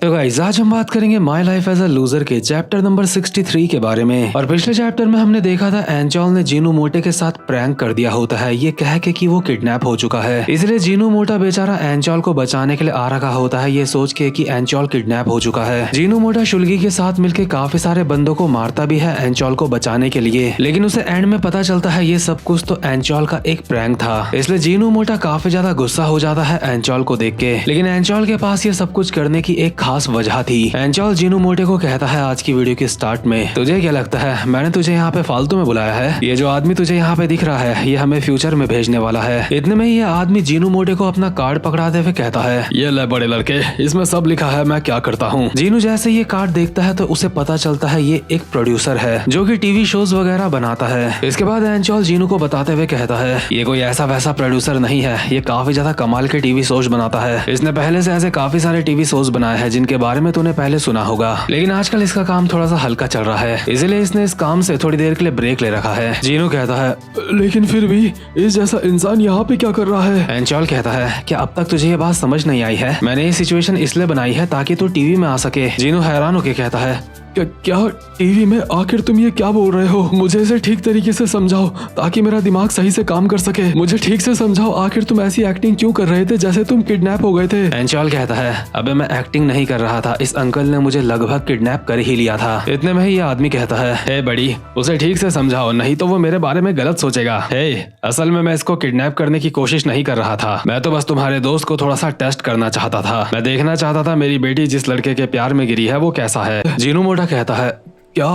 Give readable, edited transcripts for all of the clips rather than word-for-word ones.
तो गाइस आज हम बात करेंगे my life as a loser के चैप्टर नंबर 63 के बारे में। और पिछले चैप्टर में हमने देखा था एंचोल ने जीनू मोटे के साथ प्रैंक कर दिया होता है ये कह के कि वो किडनैप हो चुका है। इसलिए जीनू मोटा बेचारा एंचोल को बचाने के लिए आ रखा होता है ये सोच के कि एंचोल किडनैप हो चुका है। जीनू मोटा शुल्गी के साथ मिलकर काफी सारे बंदों को मारता भी है एंचोल को बचाने के लिए, लेकिन उसे एंड में पता चलता है ये सब कुछ तो एंचोल का एक प्रैंक था। इसलिए जीनू मोटा काफी ज्यादा गुस्सा हो जाता है एंचोल को देख के, लेकिन एंचोल के पास ये सब कुछ करने की एक खास वजह थी। एंचोल जीनू मोटे को कहता है आज की वीडियो के स्टार्ट में, तुझे क्या लगता है मैंने तुझे यहाँ पे फालतू में बुलाया है? ये जो आदमी तुझे यहाँ पे दिख रहा है ये हमें फ्यूचर में भेजने वाला है। इतने में ये आदमी जीनू मोटे को अपना कार्ड पकड़ाते हुए कहता है ये ले बड़े लड़के, इसमें सब लिखा है मैं क्या करता हूँ। जीनू जैसे ये कार्ड देखता है तो उसे पता चलता है ये एक प्रोड्यूसर है जो कि टीवी शोज वगैरह बनाता है। इसके बाद एंचोल जीनू को बताते हुए कहता है ये कोई ऐसा वैसा प्रोड्यूसर नहीं है, ये काफी ज्यादा कमाल के टीवी शोज बनाता है। इसने पहले से ऐसे काफी सारे टीवी शोज बनाए हैं जिनके बारे में तूने पहले सुना होगा, लेकिन आजकल इसका काम थोड़ा सा हल्का चल रहा है, इसलिए इसने इस काम से थोड़ी देर के लिए ब्रेक ले रखा है। जीनू कहता है लेकिन फिर भी इस जैसा इंसान यहाँ पे क्या कर रहा है? एंचोल कहता है क्या अब तक तुझे ये बात समझ नहीं आई है? मैंने ये सिचुएशन इसलिए बनाई है ताकि तू टीवी में आ सके। जीनू हैरान होकर कहता है क्या टीवी में? आखिर तुम ये क्या बोल रहे हो? मुझे इसे ठीक तरीके से समझाओ ताकि मेरा दिमाग सही से काम कर सके। मुझे ठीक से समझाओ आखिर तुम ऐसी एक्टिंग क्यों कर रहे थे जैसे तुम किडनैप हो गए थे? एंचोल कहता है अबे मैं एक्टिंग नहीं कर रहा था, इस अंकल ने मुझे लगभग किडनैप कर ही लिया था। इतने में ही ये आदमी कहता है हे बड़ी उसे ठीक से समझाओ नहीं तो वो मेरे बारे में गलत सोचेगा। हे असल में मैं इसको किडनैप करने की कोशिश नहीं कर रहा था, मैं तो बस तुम्हारे दोस्त को थोड़ा सा टेस्ट करना चाहता था। मैं देखना चाहता था मेरी बेटी जिस लड़के के प्यार में गिरी है वो कैसा है। जीनू मोटा कहता है क्या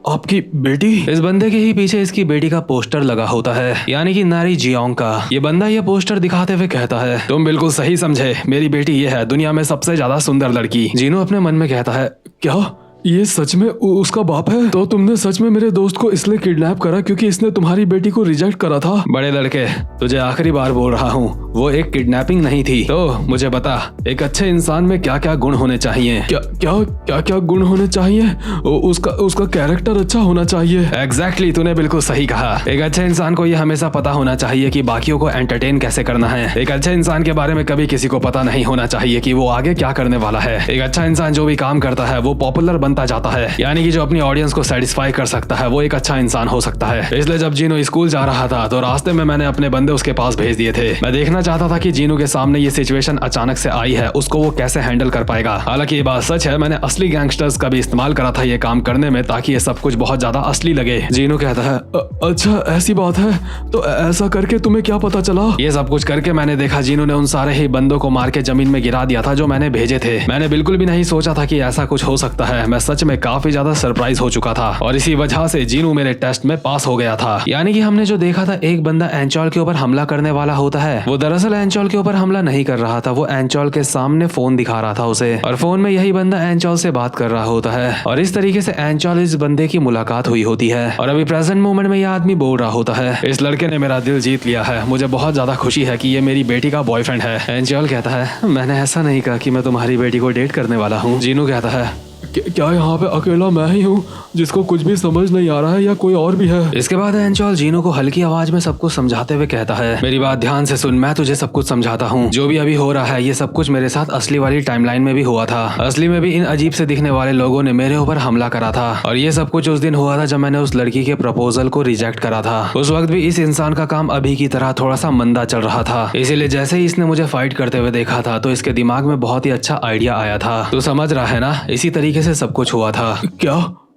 आपकी बेटी? इस बंदे के ही पीछे इसकी बेटी का पोस्टर लगा होता है, यानी कि नारी जियोंग का। ये बंदा ये पोस्टर दिखाते हुए कहता है तुम बिल्कुल सही समझे, मेरी बेटी ये है दुनिया में सबसे ज्यादा सुंदर लड़की। जीनू अपने मन में कहता है क्या ये सच में उसका बाप है? तो तुमने सच में मेरे दोस्त को इसलिए किडनैप करा क्योंकि इसने तुम्हारी बेटी को रिजेक्ट करा था? बड़े लड़के तुझे आखिरी बार बोल रहा हूँ वो एक किडनैपिंग नहीं थी। तो मुझे बता एक अच्छे इंसान में क्या क्या गुण होने चाहिए? क्या गुण होने चाहिए? उसका कैरेक्टर अच्छा होना चाहिए। एग्जैक्टली तूने बिल्कुल सही कहा। एक अच्छे इंसान को ये हमेशा पता होना चाहिए कि बाकियों को एंटरटेन कैसे करना है। एक अच्छे इंसान के बारे में कभी किसी को पता नहीं होना चाहिए कि वो आगे क्या करने वाला है। एक अच्छा इंसान जो भी काम करता है वो पॉपुलर बनता जाता है, यानी कि जो अपनी ऑडियंस को सेटिस्फाई कर सकता है वो एक अच्छा इंसान हो सकता है। इसलिए जब जीनू स्कूल जा रहा था तो रास्ते में मैंने अपने बंदे उसके पास भेज दिए थे। मैं देखना चाहता था कि जीनू के सामने ये सिचुएशन अचानक से आई है उसको वो कैसे हैंडल कर पाएगा। हालांकि ये बात सच है, मैंने असली गैंगस्टर्स का भी इस्तेमाल करा था ये काम करने में ताकि ये सब कुछ बहुत ज्यादा असली लगे। जीनू कहता है अच्छा ऐसी बात है, तो ऐसा करके तुम्हें क्या पता चला? ये सब कुछ करके मैंने देखा जीनू ने उन सारे ही बंदों को मार के जमीन में गिरा दिया था जो मैंने भेजे थे। मैंने बिल्कुल भी नहीं सोचा था कि ऐसा कुछ हो सकता है। मैं सच में काफी ज्यादा सरप्राइज हो चुका था और इसी वजह से जीनू मेरे टेस्ट में पास हो गया था। यानी कि हमने जो देखा था एक बंदा एंचोल के ऊपर हमला करने वाला होता है, वो दरअसल एंचोल के ऊपर हमला नहीं कर रहा था, वो एंचोल के सामने फोन दिखा रहा था उसे, और फोन में यही बंदा एंचोल से बात कर रहा होता है। और इस तरीके से एंचोल इस बंदे की मुलाकात हुई होती है और अभी प्रेजेंट मोमेंट में यह आदमी बोल रहा होता है इस लड़के ने मेरा दिल जीत लिया है, मुझे बहुत ज्यादा खुशी है कि ये मेरी बेटी का बॉयफ्रेंड है। एंचोल कहता है मैंने ऐसा नहीं कहा कि मैं तुम्हारी बेटी को डेट करने वाला हूँ। जीनू कहता है क्या यहाँ पे अकेला मैं ही हूँ जिसको कुछ भी समझ नहीं आ रहा है या कोई और भी है? इसके बाद एंचोल जीनू को हल्की आवाज में सब कुछ समझाते हुए कहता है मेरी बात ध्यान से सुन, मैं तुझे सब कुछ समझाता हूँ। जो भी अभी हो रहा है ये सब कुछ मेरे साथ असली वाली टाइमलाइन में भी हुआ था। असली में भी इन अजीब से दिखने वाले लोगों ने मेरे ऊपर हमला करा था और ये सब कुछ उस दिन हुआ था जब मैंने उस लड़की के प्रपोजल को रिजेक्ट करा था। उस वक्त भी इस इंसान का काम अभी की तरह थोड़ा सा मंदा चल रहा था, इसीलिए जैसे ही इसने मुझे फाइट करते हुए देखा था तो इसके दिमाग में बहुत ही अच्छा आइडिया आया था। तू समझ रहा है ना, इसी तरीके से सब कुछ हुआ था। क्या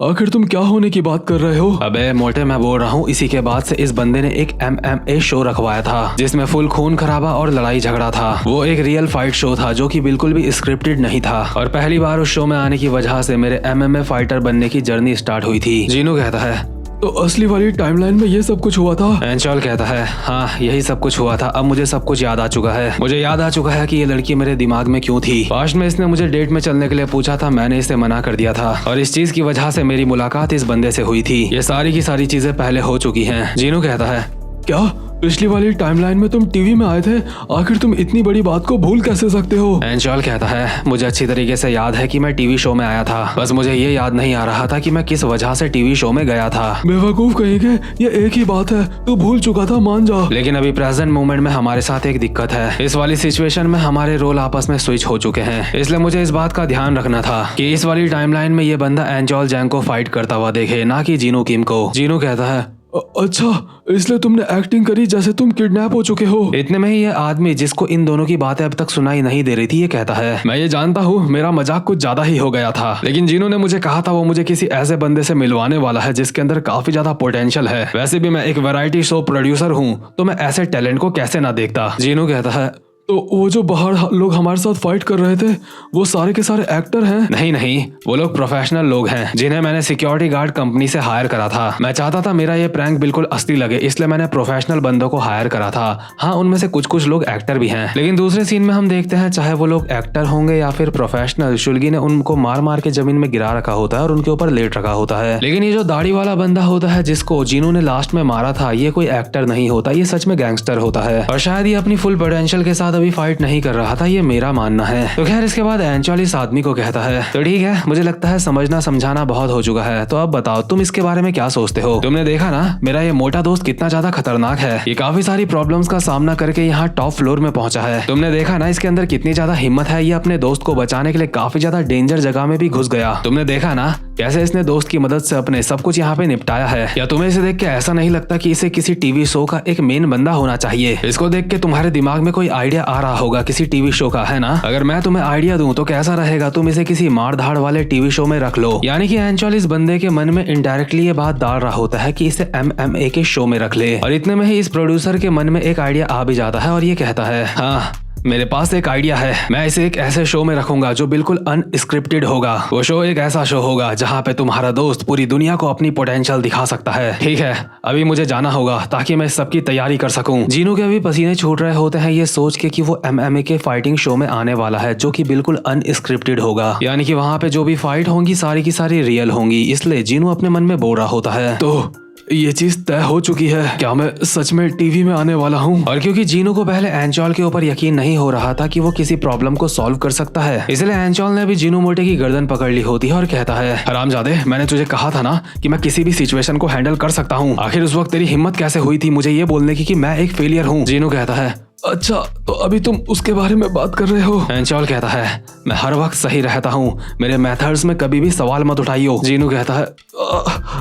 आखिर तुम क्या होने की बात कर रहे हो? अबे मोटे मैं बोल रहा हूँ इसी के बाद से इस बंदे ने एक MMA शो रखवाया था जिसमें फुल खून खराबा और लड़ाई झगड़ा था। वो एक रियल फाइट शो था जो कि बिल्कुल भी स्क्रिप्टेड नहीं था और पहली बार उस शो में आने की वजह से मेरे MMA फाइटर बनने की जर्नी स्टार्ट हुई थी। जीनू कहता है तो असली वाली टाइमलाइन में ये सब कुछ हुआ था? एंचोल कहता है हाँ यही सब कुछ हुआ था। अब मुझे सब कुछ याद आ चुका है। मुझे याद आ चुका है कि ये लड़की मेरे दिमाग में क्यों थी। पास्ट में इसने मुझे डेट में चलने के लिए पूछा था, मैंने इसे मना कर दिया था और इस चीज की वजह से मेरी मुलाकात इस बंदे से हुई थी। ये सारी की सारी चीजें पहले हो चुकी हैं। जीनू कहता है क्या पिछली वाली टाइमलाइन में तुम टीवी में आए थे? आखिर तुम इतनी बड़ी बात को भूल कैसे सकते हो? एंजल कहता है, मुझे अच्छी तरीके से याद है कि मैं टीवी शो में आया था, बस मुझे ये याद नहीं आ रहा था कि मैं किस वजह से टीवी शो में गया था। बेवकूफ कहेंगे, ये एक ही बात है, तू भूल चुका था, मान जा। लेकिन अभी प्रेजेंट मोमेंट में हमारे साथ एक दिक्कत है। इस वाली सिचुएशन में हमारे रोल आपस में स्विच हो चुके हैं, इसलिए मुझे इस बात का ध्यान रखना था कि इस वाली टाइमलाइन में ये बंदा एंजल जैंग को फाइट करता हुआ देखे, ना कि जीनू किम को। जीनू कहता है, अच्छा, इसलिए तुमने एक्टिंग करी जैसे तुम किडनैप हो चुके हो। इतने में ही ये आदमी जिसको इन दोनों की बातें अब तक सुनाई नहीं दे रही थी, ये कहता है, मैं ये जानता हूँ मेरा मजाक कुछ ज्यादा ही हो गया था, लेकिन जिन्हों ने मुझे कहा था वो मुझे किसी ऐसे बंदे से मिलवाने वाला है जिसके अंदर काफी ज्यादा पोटेंशियल है। वैसे भी मैं एक वैरायटी शो प्रोड्यूसर हूँ, तो मैं ऐसे टैलेंट को कैसे ना देखता। जीनू कहता है, तो वो जो बाहर लोग हमारे साथ फाइट कर रहे थे वो सारे के सारे एक्टर हैं? नहीं नहीं, वो लोग प्रोफेशनल लोग हैं जिन्हें मैंने सिक्योरिटी गार्ड कंपनी से हायर करा था। मैं चाहता था मेरा ये प्रैंक बिल्कुल असली लगे, इसलिए मैंने प्रोफेशनल बंदों को हायर करा था। हाँ, उनमें से कुछ कुछ लोग एक्टर भी हैं, लेकिन दूसरे सीन में हम देखते हैं चाहे वो लोग एक्टर होंगे या फिर प्रोफेशनल, शुल्गी ने उनको मार मार के जमीन में गिरा रखा होता है और उनके ऊपर लेट रखा होता है। लेकिन ये जो दाढ़ी वाला बंदा होता है जिसको जीनू ने लास्ट में मारा था, ये कोई एक्टर नहीं होता, ये सच में गैंगस्टर होता है और शायद ये अपनी फुल पोटेंशियल के साथ अभी फाइट नहीं कर रहा था, ये मेरा मानना है। तो खैर इसके बाद एंजल इस आदमी को कहता है, तो ठीक है, मुझे लगता है समझना समझाना बहुत हो चुका है, तो अब बताओ तुम इसके बारे में क्या सोचते हो? तुमने देखा ना मेरा ये मोटा दोस्त कितना ज्यादा खतरनाक है, ये काफी सारी प्रॉब्लम्स का सामना करके यहाँ टॉप फ्लोर में पहुंचा है। तुमने देखा ना इसके अंदर कितनी ज्यादा हिम्मत है, ये अपने दोस्त को बचाने के लिए काफी ज्यादा डेंजर जगह में भी घुस गया। तुमने देखा ना कैसे इसने दोस्त की मदद से अपने सब कुछ यहाँ पे निपटाया है। या तुम्हें इसे देख के ऐसा नहीं लगता कि इसे किसी टीवी शो का एक मेन बंदा होना चाहिए? इसको देख के तुम्हारे दिमाग में कोई आइडिया आ रहा होगा किसी टीवी शो का, है ना? अगर मैं तुम्हें आइडिया दूं तो कैसा रहेगा, तुम इसे किसी मार धाड़ वाले टीवी शो में रख लो। यानी कि एंजल इस बंदे के मन में इनडायरेक्टली ये बात डाल रहा होता है कि इसे MMA के शो में रख ले। और इतने में ही इस प्रोड्यूसर के मन में एक आइडिया आ भी जाता है और ये कहता है, हाँ मेरे पास एक आइडिया है, मैं इसे एक ऐसे शो में रखूंगा जो बिल्कुल अनस्क्रिप्टेड होगा। वो शो एक ऐसा शो होगा जहां पे तुम्हारा दोस्त पूरी दुनिया को अपनी पोटेंशियल दिखा सकता है। ठीक है, अभी मुझे जाना होगा ताकि मैं सबकी तैयारी कर सकूं। जीनू के अभी पसीने छूट रहे होते हैं ये सोच के कि वो MMA के फाइटिंग शो में आने वाला है जो कि बिल्कुल अनस्क्रिप्टेड होगा, यानी कि वहां पे जो भी फाइट होंगी सारी की सारी रियल होंगी। इसलिए जीनू अपने मन में बोल रहा होता है, तो ये चीज तय हो चुकी है, क्या मैं सच में टीवी में आने वाला हूँ? और क्योंकि जीनू को पहले एंजल के ऊपर यकीन नहीं हो रहा था कि वो किसी प्रॉब्लम को सॉल्व कर सकता है, इसलिए एंजल ने भी जीनू मोटे की गर्दन पकड़ ली होती है और कहता है, हरामजादे, मैंने तुझे कहा था ना कि मैं किसी भी सिचुएशन को हैंडल कर सकता हूँ। आखिर उस वक्त तेरी हिम्मत कैसे हुई थी मुझे ये बोलने की कि मैं एक फेलियर हूँ? जीनू कहता है, अच्छा, तो अभी तुम उसके बारे में बात कर रहे हो? एंजल कहता है, मैं हर वक्त सही रहता हूँ, मेरे मेथड्स में कभी भी सवाल मत उठाइयो। जीनू कहता है,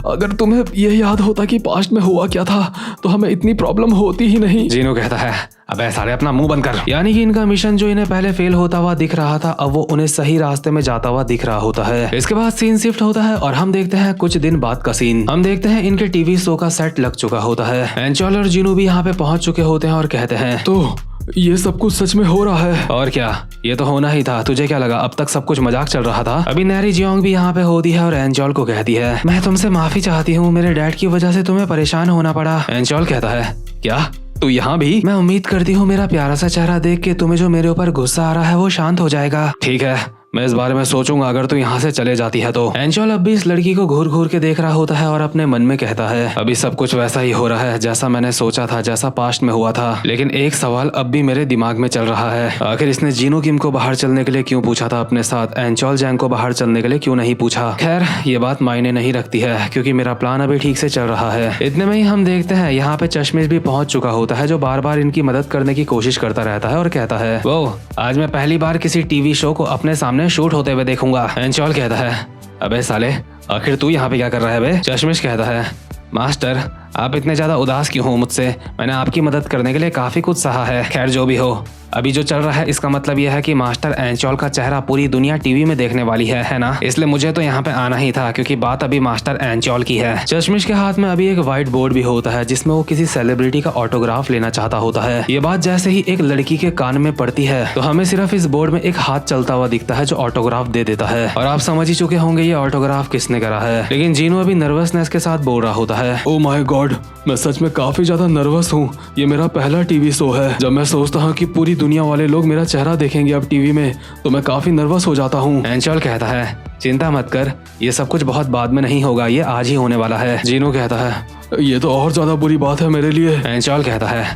अगर तुम्हें यह याद होता कि पास्ट में हुआ क्या था तो हमें इतनी प्रॉब्लम होती ही नहीं। जीनू कहता है, अबे साले अपना मुंह बंद कर। यानी कि इनका मिशन जो इन्हें पहले फेल होता हुआ दिख रहा था, अब वो उन्हें सही रास्ते में जाता हुआ दिख रहा होता है। इसके बाद सीन शिफ्ट होता है और हम देखते हैं कुछ दिन बाद का सीन। हम देखते हैं इनके टीवी शो का सेट लग चुका होता है। एंजल और जीनू भी यहाँ पे पहुंच चुके होते हैं और कहते हैं, तो ये सब कुछ सच में हो रहा है? और क्या, ये तो होना ही था। तुझे क्या लगा अब तक सब कुछ मजाक चल रहा था? अभी नैरी जियोंग भी यहाँ पे होती है और एंजल को कहती है, मैं तुमसे माफी चाहती हूँ, मेरे डैड की वजह से तुम्हें परेशान होना पड़ा। एंजल कहता है, क्या तू यहाँ भी? मैं उम्मीद करती हूँ मेरा प्यारा सा चेहरा देख के तुम्हें जो मेरे ऊपर गुस्सा आ रहा है वो शांत हो जाएगा। ठीक है, मैं इस बारे में सोचूंगा अगर तू यहाँ से चले जाती है तो। एंजल अब भी इस लड़की को घूर घूर के देख रहा होता है और अपने मन में कहता है, अभी सब कुछ वैसा ही हो रहा है जैसा मैंने सोचा था, जैसा पास्ट में हुआ था। लेकिन एक सवाल अब भी मेरे दिमाग में चल रहा है, आखिर इसने जीनू किम को बाहर चलने के लिए क्यों पूछा था अपने साथ, एंजल जैंग को बाहर चलने के लिए क्यों नहीं पूछा? खैर ये बात मायने नहीं रखती है क्योंकि मेरा प्लान अभी ठीक से चल रहा है। इतने में ही हम देखते हैं यहाँ पे चश्मिश भी पहुंच चुका होता है जो बार बार इनकी मदद करने की कोशिश करता रहता है और कहता है, वो आज मैं पहली बार किसी टीवी शो को अपने सामने शूट होते हुए देखूंगा। एंजल कहता है, अबे साले आखिर तू यहाँ पे क्या कर रहा है बे? चश्मिश कहता है, मास्टर आप इतने ज्यादा उदास क्यों हो मुझसे? मैंने आपकी मदद करने के लिए काफी कुछ सहा है। खैर जो भी हो, अभी जो चल रहा है इसका मतलब यह है कि मास्टर एंजल का चेहरा पूरी दुनिया टीवी में देखने वाली है ना? इसलिए मुझे तो यहाँ पे आना ही था क्योंकि बात अभी मास्टर एंजल की है। चश्मिश के हाथ में अभी एक व्हाइट बोर्ड भी होता है जिसमें वो किसी सेलिब्रिटी का ऑटोग्राफ लेना चाहता होता है। ये बात जैसे ही एक लड़की के कान में पड़ती है तो हमें सिर्फ इस बोर्ड में एक हाथ चलता हुआ दिखता है जो ऑटोग्राफ दे देता है। और आप समझ ही चुके होंगे ये ऑटोग्राफ किसने करा है। लेकिन जीनू अभी नर्वसनेस के साथ बोल रहा होता है, ओ माय गॉड, मैं सच में काफी ज्यादा नर्वस हूँ। ये मेरा पहला टीवी शो है। जब मैं सोचता हूँ कि पूरी दुनिया वाले लोग मेरा चेहरा देखेंगे अब टीवी में तो मैं काफी नर्वस हो जाता हूँ। एंजल कहता है, चिंता मत कर, ये सब कुछ बहुत बाद में नहीं होगा, ये आज ही होने वाला है। जीनू कहता है, ये तो और ज्यादा बुरी बात है मेरे लिए। एंचॉल कहता है,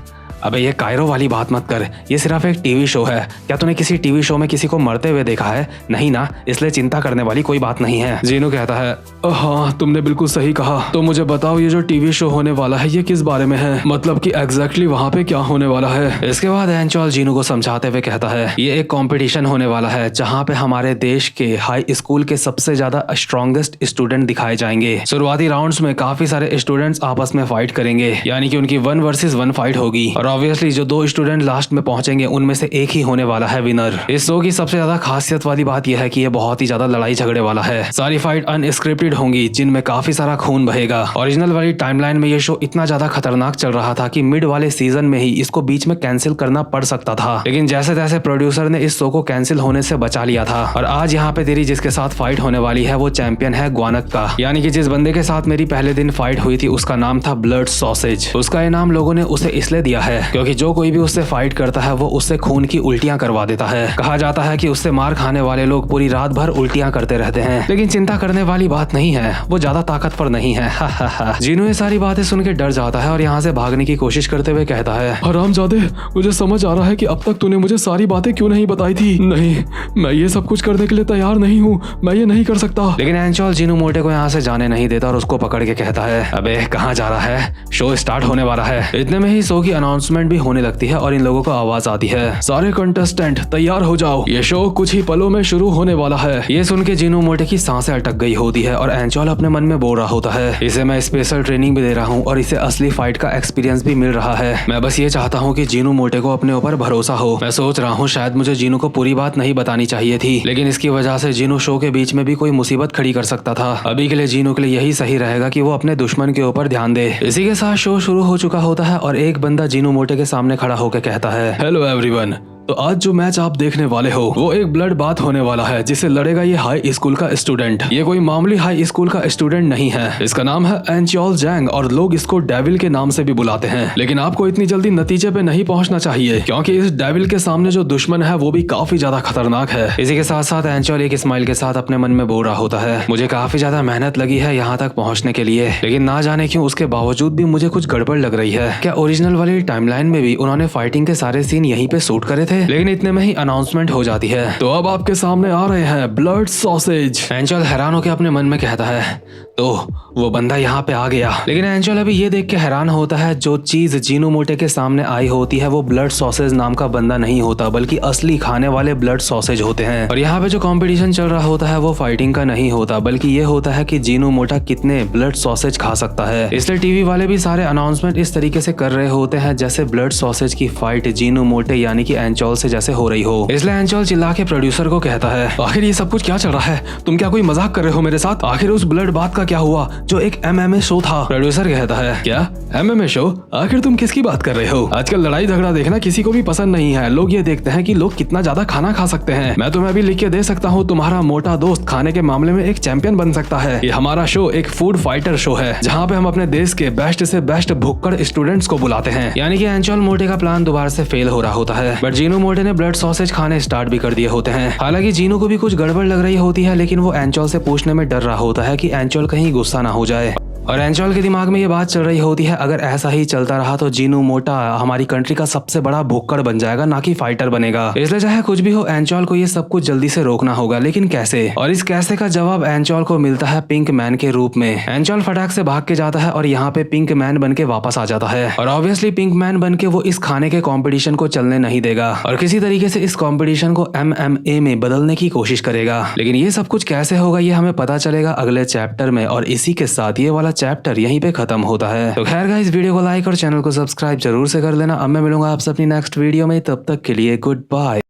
अबे ये कायरो वाली बात मत कर, ये सिर्फ एक टीवी शो है। क्या तूने किसी टीवी शो में किसी को मरते हुए देखा है? नहीं ना, इसलिए चिंता करने वाली कोई बात नहीं है। जीनू कहता है, हाँ तुमने बिल्कुल सही कहा। तो मुझे बताओ ये जो टीवी शो होने वाला है ये किस बारे में है, मतलब कि एग्जैक्टली वहाँ पे क्या होने वाला है? इसके बाद एंचॉल जीनू को समझाते हुए कहता है, ये एक कंपटीशन होने वाला है जहाँ पे हमारे देश के हाई स्कूल के सबसे ज्यादा स्ट्रॉन्गेस्ट स्टूडेंट दिखाए जाएंगे। शुरुआती राउंड्स में काफी सारे स्टूडेंट्स आपस में फाइट करेंगे, यानी कि उनकी 1 वर्सेस 1 फाइट होगी और ऑब्वियसली जो 2 स्टूडेंट लास्ट में पहुंचेंगे उनमें से एक ही होने वाला है विनर। इस शो की सबसे ज्यादा खासियत वाली बात यह है कि ये बहुत ही ज्यादा लड़ाई झगड़े वाला है। सारी फाइट अनस्क्रिप्टेड होंगी जिनमें काफी सारा खून बहेगा। ओरिजिनल वाली टाइमलाइन में ये शो इतना ज्यादा खतरनाक चल रहा था कि मिड वाले सीजन में ही इसको बीच में कैंसिल करना पड़ सकता था, लेकिन जैसे तैसे प्रोड्यूसर ने इस शो को कैंसिल होने से बचा लिया था। और आज यहाँ पे तेरी जिसके साथ फाइट होने वाली है वो चैंपियन है ग्वानक का, यानी कि जिस बंदे के साथ मेरी पहले दिन फाइट हुई थी उसका नाम था ब्लड सॉसेज। उसका इनाम लोगों ने उसे इसलिए दिया है क्योंकि जो कोई भी उससे फाइट करता है वो उससे खून की उल्टियां करवा देता है। कहा जाता है कि उससे मार खाने वाले लोग पूरी रात भर उल्टियां करते रहते हैं, लेकिन चिंता करने वाली बात नहीं है, वो ज्यादा ताकतवर नहीं है। जीनू ये सारी बातें सुन के डर जाता है और यहाँ से भागने की कोशिश करते हुए कहता है, हरामजादे, मुझे समझ आ रहा है कि अब तक तूने मुझे सारी बातें क्यों नहीं बताई थी। नहीं, मैं ये सब कुछ करने के लिए तैयार नहीं हूँ, मैं ये नहीं कर सकता। लेकिन एंचॉल जीनू मोटे को यहाँ से जाने नहीं देता और उसको पकड़ के कहता है, अबे कहाँ जा रहा है, शो स्टार्ट होने वाला है। इतने में ही शो की अनाउंसमेंट भी होने लगती है और इन लोगों को आवाज आती है, सारे कंटेस्टेंट तैयार हो जाओ, ये शो कुछ ही पलों में शुरू होने वाला है। ये सुन के जीनू मोटे की सांसें अटक गई होती है और एंचॉल अपने मन में बोल रहा होता है, इसे मैं स्पेशल ट्रेनिंग भी दे रहा हूँ और इसे असली फाइट का एक्सपीरियंस भी मिल रहा है। मैं बस ये चाहता हूँ कि जीनू मोटे को अपने ऊपर भरोसा हो। मैं सोच रहा हूँ शायद मुझे जीनू को पूरी बात नहीं बतानी चाहिए थी, लेकिन इसकी वजह से जीनू शो के बीच में भी कोई मुसीबत खड़ी कर सकता था। अभी के लिए जीनू के लिए यही सही रहेगा कि वो अपने दुश्मन के ऊपर ध्यान दे। इसी के साथ शो शुरू हो चुका होता है और एक बंदा जीनू मोटे के सामने खड़ा होकर कहता है, हेलो एवरीवन, तो आज जो मैच आप देखने वाले हो वो एक ब्लड बाथ होने वाला है जिसे लड़ेगा ये हाई स्कूल का स्टूडेंट। ये कोई मामूली हाई स्कूल का स्टूडेंट नहीं है, इसका नाम है एंचॉल जैंग और लोग इसको डेविल के नाम से भी बुलाते हैं। लेकिन आपको इतनी जल्दी नतीजे पे नहीं पहुंचना चाहिए क्योंकि इस डेविल के सामने जो दुश्मन है वो भी काफी ज्यादा खतरनाक है। इसी के साथ साथ एंचॉल एक स्माइल के साथ अपने मन में बोल रहा होता है, मुझे काफी ज्यादा मेहनत लगी है यहाँ तक पहुँचने के लिए, लेकिन ना जाने क्यों उसके बावजूद भी मुझे कुछ गड़बड़ लग रही है। क्या ओरिजिनल वाली टाइमलाइन में भी उन्होंने फाइटिंग के सारे सीन यहीं पे शूट करे थे? लेकिन इतने में ही अनाउंसमेंट हो जाती है, तो अब आपके सामने आ रहे हैं ब्लड सॉसेज। एंचॉल हैरान होकर अपने मन में कहता है, तो वो बंदा यहाँ पे आ गया। लेकिन एंचॉल अभी ये देख के हैरान होता है, जो चीज जीनू मोटे के सामने आई होती है वो ब्लड सॉसेज नाम का बंदा नहीं होता, बल्कि असली खाने वाले ब्लड सॉसेज होते हैं। और यहाँ पे जो कंपटीशन चल रहा होता है वो फाइटिंग का नहीं होता, बल्कि ये होता है कि जीनू मोटा कितने ब्लड सॉसेज खा सकता है। इसलिए टीवी वाले भी सारे अनाउंसमेंट इस तरीके से कर रहे होते हैं जैसे ब्लड सॉसेज की फाइट जीनू मोटे यानी कि एंचॉल से जैसे हो रही हो। इसलिए एंचॉल चिल्ला के प्रोड्यूसर को कहता है, आखिर ये सब कुछ क्या चल रहा है? तुम क्या कोई मजाक कर रहे हो मेरे साथ? आखिर उस ब्लड बाथ का क्या हुआ जो एक MMA शो था? प्रोड्यूसर कहता है, क्या MMA शो? आखिर तुम किसकी बात कर रहे हो? आजकल लड़ाई झगड़ा देखना किसी को भी पसंद नहीं है। लोग ये देखते हैं कि लोग कितना ज्यादा खाना खा सकते हैं। मैं तुम्हें अभी लिख के दे सकता हूँ, तुम्हारा मोटा दोस्त खाने के मामले में एक चैंपियन बन सकता है। ये हमारा शो एक फूड फाइटर शो है जहाँ पे हम अपने देश के बेस्ट से बेस्ट भुक्कड़ स्टूडेंट्स को बुलाते हैं। यानी कि एंचॉल मोटे का प्लान दोबारा से फेल हो रहा होता है, बट जीनू मोटे ने ब्लड सॉसेज खाने स्टार्ट भी कर दिए होते हैं। हालांकि जीनू को भी कुछ गड़बड़ लग रही होती है, लेकिन वो एंचॉल से पूछने में डर रहा होता है कि एंचॉल कहीं गुस्सा ना हो जाए। और एंचॉल के दिमाग में ये बात चल रही होती है, अगर ऐसा ही चलता रहा तो जीनू मोटा हमारी कंट्री का सबसे बड़ा भुक्कड़ बन जाएगा, ना कि फाइटर बनेगा। इसलिए चाहे कुछ भी हो, एंचॉल को ये सब कुछ जल्दी से रोकना होगा, लेकिन कैसे? और इस कैसे का जवाब एंचॉल को मिलता है पिंक मैन के रूप में। एंचॉल फटाक से भाग के जाता है और यहाँ पे पिंक मैन बन के वापस आ जाता है। और ऑब्वियसली पिंक मैन बन के वो इस खाने के कॉम्पिटिशन को चलने नहीं देगा और किसी तरीके से इस कॉम्पिटिशन को MMA में बदलने की कोशिश करेगा। लेकिन ये सब कुछ कैसे होगा ये हमें पता चलेगा अगले चैप्टर में, और इसी के साथ ये वाला चैप्टर यहीं पे खत्म होता है। तो खैर गाइस, वीडियो को लाइक और चैनल को सब्सक्राइब जरूर से कर लेना। अब मैं मिलूंगा आपसे अपनी नेक्स्ट वीडियो में, तब तक के लिए गुड बाय।